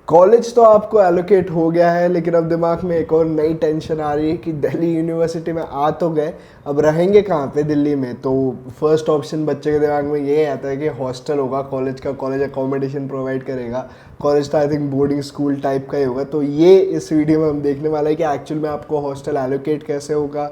College तो आपको allocate हो गया है, लेकिन अब दिमाग में एक और नई टेंशन आ रही है कि दिल्ली यूनिवर्सिटी में आ तो गए, अब रहेंगे कहाँ पे दिल्ली में। तो फर्स्ट ऑप्शन बच्चे के दिमाग में ये आता है कि हॉस्टल होगा कॉलेज का, कॉलेज अकोमोडेशन प्रोवाइड करेगा। कॉलेज तो I think boarding school type का ही होगा। तो ये इस वीडियो में हम देखने वाला है कि एक्चुअल में आपको हॉस्टल एलोकेट कैसे होगा,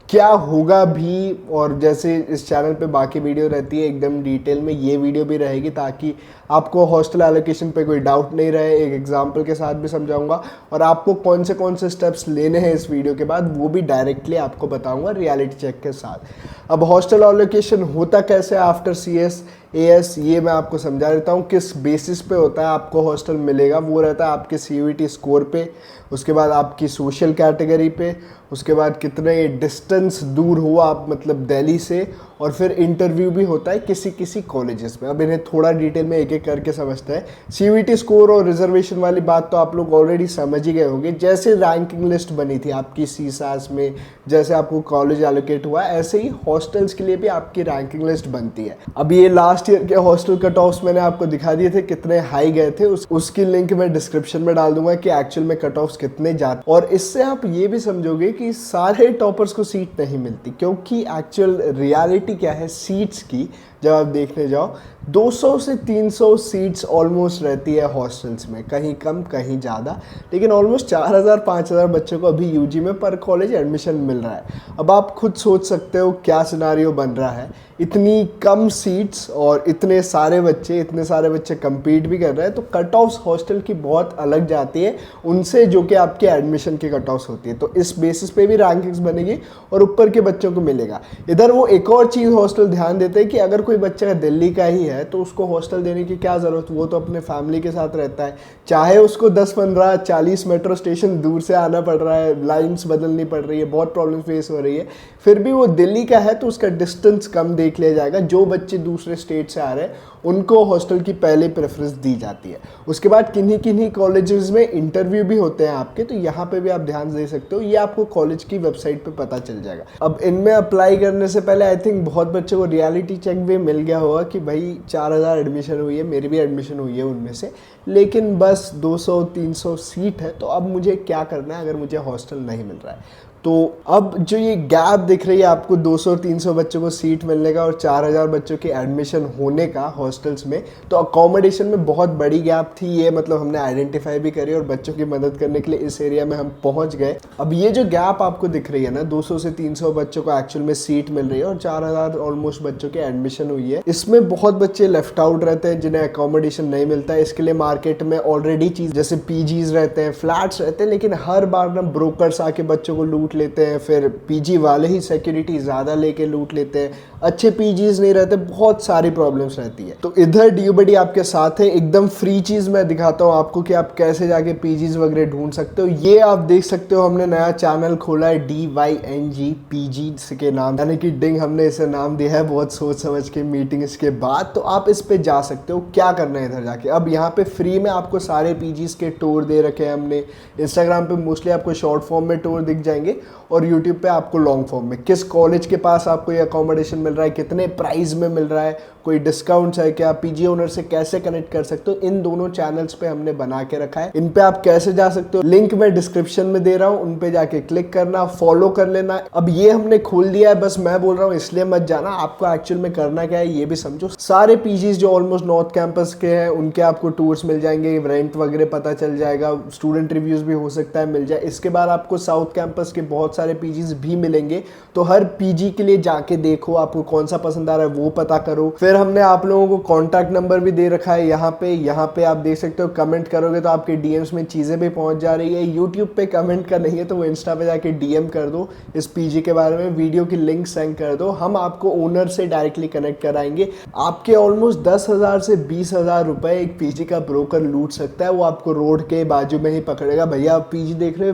क्या होगा भी। और जैसे इस चैनल पे बाकी वीडियो रहती है एकदम डिटेल में, ये वीडियो भी रहेगी ताकि आपको हॉस्टल एलोकेशन पे कोई डाउट नहीं रहे। एक एग्जांपल के साथ भी समझाऊंगा और आपको कौन से स्टेप्स लेने हैं इस वीडियो के बाद वो भी डायरेक्टली आपको बताऊंगा रियलिटी चेक के साथ। अब हॉस्टल एलोकेशन होता कैसे आफ्टर CS AS, ये मैं आपको समझा देता हूँ। किस बेसिस पे होता है आपको हॉस्टल मिलेगा, वो रहता है आपके CUET स्कोर पे, उसके बाद आपकी सोशल कैटेगरी पे, उसके बाद कितने डिस्टेंस दूर हो आप मतलब दिल्ली से, और फिर इंटरव्यू भी होता है किसी किसी कॉलेजेस में। अब इन्हें थोड़ा डिटेल में एक एक करके समझते हैं। CUET स्कोर और रिजर्वेशन वाली बात तो आप लोग ऑलरेडी समझ ही गए होंगे। जैसे रैंकिंग लिस्ट बनी थी आपकी CSAS में, जैसे आपको कॉलेज एलोकेट हुआ, ऐसे ही हॉस्टल्स के लिए भी आपकी रैंकिंग लिस्ट बनती है। अब ये लास्ट ईयर के हॉस्टल कट ऑफ्स मैंने आपको दिखा दिए थे कितने हाई गए थे, उसकी लिंक मैं डिस्क्रिप्शन में डाल दूंगा कि एक्चुअल में कट ऑफ्स कितने जाते। और इससे आप ये भी समझोगे कि सारे टॉपर्स को सीट नहीं मिलती, क्योंकि एक्चुअल रियलिटी क्या है सीट्स की जब आप देखने जाओ 200 से 300 सीट्स ऑलमोस्ट रहती है हॉस्टल्स में, कहीं कम कहीं ज़्यादा, लेकिन ऑलमोस्ट 4000-5000 बच्चों को अभी UG में पर कॉलेज एडमिशन मिल रहा है। अब आप खुद सोच सकते हो क्या सिनारियो बन रहा है, इतनी कम सीट्स और इतने सारे बच्चे compete भी कर रहे हैं, तो कट ऑफ्स हॉस्टल की बहुत अलग जाती है उनसे जो कि आपके एडमिशन की कट ऑफ्स होती है। तो इस बेसिस पे भी रैंकिंग्स बनेगी और ऊपर के बच्चों को मिलेगा। इधर वो एक और चीज़ हॉस्टल ध्यान देते हैं कि अगर कोई बच्चा दिल्ली का ही है तो उसको हॉस्टल देने की क्या ज़रूरत, वो तो अपने फैमिली के साथ रहता है, चाहे उसको 10-15-40 मेट्रो स्टेशन दूर से आना पड़ रहा है, लाइन्स बदलनी पड़ रही है, बहुत प्रॉब्लम फेस हो रही है, फिर भी वो दिल्ली का है तो उसका डिस्टेंस कम देख लिया जाएगा। जो बच्चे दूसरे स्टेट से आ रहे हैं उनको हॉस्टल की पहले प्रेफरेंस दी जाती है। उसके बाद किन्हीं किन्हीं कॉलेजेस में इंटरव्यू भी होते हैं आपके, तो यहाँ पे भी आप ध्यान दे सकते हो, ये आपको कॉलेज की वेबसाइट पे पता चल जाएगा। अब इनमें अप्लाई करने से पहले आई थिंक बहुत बच्चों को रियलिटी चेक भी मिल गया होगा कि भाई 4000 एडमिशन हुई है, मेरी भी एडमिशन हुई है उनमें से, लेकिन बस 200-300 सीट है, तो अब मुझे क्या करना है अगर मुझे हॉस्टल नहीं मिल रहा है। तो अब जो ये गैप दिख रही है आपको 200-300 बच्चों को सीट मिलने का और 4000 बच्चों के एडमिशन होने का हॉस्टल्स में, तो अकोमोडेशन में बहुत बड़ी गैप थी। ये मतलब हमने आइडेंटिफाई भी करी और बच्चों की मदद करने के लिए इस एरिया में हम पहुंच गए। अब ये जो गैप आपको दिख रही है ना, 200 से 300 बच्चों को एक्चुअल में सीट मिल रही है और 4000 ऑलमोस्ट बच्चों के एडमिशन हुई है, इसमें बहुत बच्चे लेफ्ट आउट रहते हैं जिन्हें अकोमोडेशन नहीं मिलता है। इसके लिए मार्केट में ऑलरेडी चीज़ जैसे PGs रहते हैं, फ्लैट्स रहते हैं, लेकिन हर बार ना ब्रोकर्स आके बच्चों को लूट लेते हैं, फिर PG वाले ही सिक्योरिटी ज़्यादा लेके लूट लेते हैं, अच्छे PGs नहीं रहते, बहुत सारी प्रॉब्लम्स रहती है। तो इधर DUBD आपके साथ है, एकदम फ्री चीज़ मैं दिखाता हूँ आपको कि आप कैसे जाके PGs वगैरह ढूंढ सकते हो। ये आप देख सकते हो हमने नया चैनल खोला है DYNG PG के नाम, यानी कि डिंग हमने इसे नाम दिया है बहुत सोच समझ के मीटिंग इसके बाद। तो आप इस पे जा सकते हो, क्या करना है इधर जाके। अब यहाँ पे फ्री में आपको सारे PGs के टूर दे रखे हैं हमने। इंस्टाग्राम पे मोस्टली आपको शॉर्ट फॉर्म में टूर दिख जाएंगे और यूट्यूब पे आपको लॉन्ग फॉर्म में, किस कॉलेज के पास आपको ये अकोमोडेशन मिल रहा है, कितने प्राइस में मिल रहा है, कोई डिस्काउंट्स है क्या, PG ओनर से कैसे कनेक्ट कर सकते हो, इन दोनों चैनल्स पे हमने बना के रखा है। इन पे आप कैसे जा सकते हो, लिंक मैं डिस्क्रिप्शन में दे रहा हूँ, उन पे जाके क्लिक करना, फॉलो कर लेना। अब ये हमने खोल दिया है, बस मैं बोल रहा हूँ इसलिए मत जाना, आपको एक्चुअल में करना क्या है ये भी समझो। सारे PGs जो ऑलमोस्ट नॉर्थ कैंपस के हैं उनके आपको टूर्स मिल जाएंगे, रेंट वगैरह पता चल जाएगा, स्टूडेंट रिव्यूज भी हो सकता है मिल जाए। इसके बाद आपको साउथ कैंपस के बहुत सारे PGs भी मिलेंगे, तो हर PG के लिए जाके देखो आपको कौन सा पसंद आ रहा है वो पता करो। फिर हमने आप लोगों को कॉन्टैक्ट नंबर भी दे रखा है यहाँ पे आप देख सकते हो, कमेंट करोगे तो आपके DMs में चीज़ें भी पहुँच जा रही है। यूट्यूब पे कमेंट का नहीं है तो वो इंस्टा पे जाके DM कर दो, इस PG के बारे में वीडियो की लिंक सेंड कर दो, हम आपको ओनर से डायरेक्टली कनेक्ट कराएंगे। आपके ऑलमोस्ट 10,000 से 20,000 रुपये एक PG का ब्रोकर लूट सकता है। वो आपको रोड के बाजू में ही पकड़ेगा, भैया आप PG देख रहे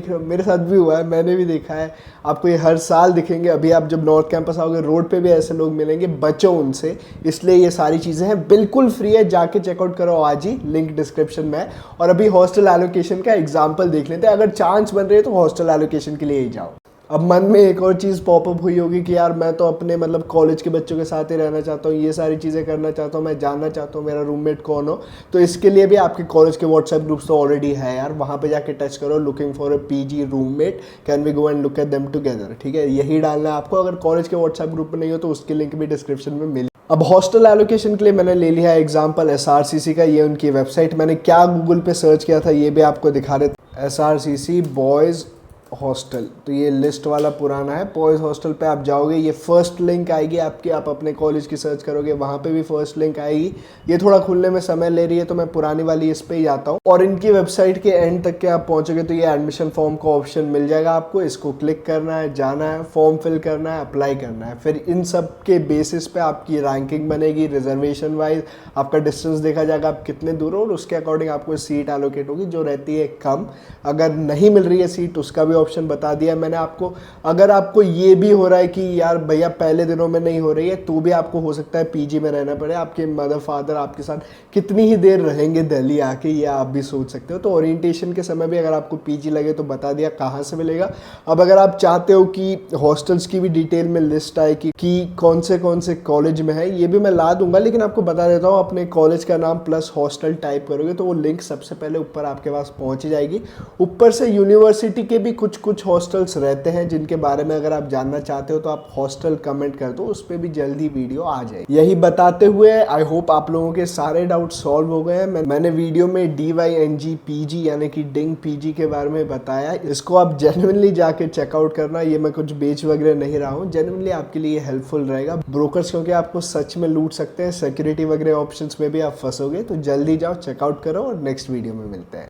हो, मेरे साथ भी हुआ है, मैंने भी देखा है, आपको ये हर साल दिखेंगे। अभी आप जब नॉर्थ कैंपस आओगे रोड पे भी ऐसे लोग मिलेंगे, बचो उनसे। इसलिए ये सारी चीज़ें हैं, बिल्कुल फ्री है, जाके चेकआउट करो आज ही, लिंक डिस्क्रिप्शन में है। और अभी हॉस्टल एलोकेशन का एग्जाम्पल देख लेते हैं, अगर चांस बन रही है तो हॉस्टल एलोकेशन के लिए ही जाओ। अब मन में एक और चीज़ पॉपअप हुई होगी कि यार मैं तो अपने मतलब कॉलेज के बच्चों के साथ ही रहना चाहता हूँ, ये सारी चीज़ें करना चाहता हूँ, मैं जानना चाहता हूँ मेरा रूममेट कौन हो। तो इसके लिए भी आपके कॉलेज के व्हाट्सएप ग्रुप्स तो ऑलरेडी है यार, वहाँ पे जाके टच करो, looking for a PG roommate, can we go and look at them together. ठीक है, यही डालना है आपको। अगर कॉलेज के व्हाट्सएप ग्रुप में नहीं हो तो उसकी लिंक भी डिस्क्रिप्शन में मिल। अब हॉस्टल एलोकेशन के लिए मैंने ले लिया है एग्जाम्पल SRCC का, ये उनकी वेबसाइट। मैंने क्या गूगल पे सर्च किया था ये भी आपको दिखा देता। SRCC बॉयज़ हॉस्टल, तो ये लिस्ट वाला पुराना है। बॉयज़ हॉस्टल पे आप जाओगे, ये फर्स्ट लिंक आएगी आपकी, आप अपने कॉलेज की सर्च करोगे वहाँ पे भी फर्स्ट लिंक आएगी। ये थोड़ा खुलने में समय ले रही है तो मैं पुरानी वाली इस पे ही जाता हूँ। और इनकी वेबसाइट के एंड तक के आप पहुँचोगे तो ये एडमिशन फॉर्म का ऑप्शन मिल जाएगा आपको। इसको क्लिक करना है, जाना है, फॉर्म फिल करना है, अप्लाई करना है। फिर इन सब के बेसिस पे आपकी रैंकिंग बनेगी, रिजर्वेशन वाइज आपका डिस्टेंस देखा जाएगा, आप कितने दूर हो, और उसके अकॉर्डिंग आपको सीट एलोकेट होगी जो रहती है कम। अगर नहीं मिल रही है सीट उसका भी ऑप्शन बता दिया मैंने आपको। अगर आपको ये भी हो रहा है कि यार भैया पहले दिनों में नहीं हो रही है, तो भी आपको हो सकता है पीजी में रहना पड़े। आपके मदर फादर आपके साथ कितनी ही देर रहेंगे दिल्ली आके, ये आप भी सोच सकते हो। तो ओरिएंटेशन के समय भी अगर आपको पीजी लगे तो बता दिया कहाँ से मिलेगा। अब अगर आप चाहते हो कि हॉस्टल्स की भी डिटेल में लिस्ट आए कि कौन से कॉलेज में है, ये भी मैं ला दूंगा, लेकिन आपको बता देता हूँ अपने कॉलेज का नाम प्लस हॉस्टल टाइप करोगे तो वो लिंक सबसे पहले ऊपर आपके पास पहुँच ही जाएगी। ऊपर से यूनिवर्सिटी के भी कुछ हॉस्टल्स रहते हैं जिनके बारे में अगर आप जानना चाहते हो तो आप हॉस्टल कमेंट कर दो, उस पर भी जल्दी वीडियो आ जाएगी। यही बताते हुए आई होप आप लोगों के सारे डाउट सॉल्व हो गए हैं। मैंने वीडियो में DYNG PG यानी कि डिंग PG के बारे में बताया, इसको आप जेन्युइनली जाके चेकआउट करना। ये मैं कुछ बेच वगैरह नहीं रहा हूँ, जेन्युइनली आपके लिए हेल्पफुल रहेगा। ब्रोकर्स क्योंकि आपको सच में लूट सकते हैं, सिक्योरिटी वगैरह ऑप्शंस में भी आप फंसोगे, तो जल्दी जाओ चेकआउट करो और नेक्स्ट वीडियो में मिलते हैं।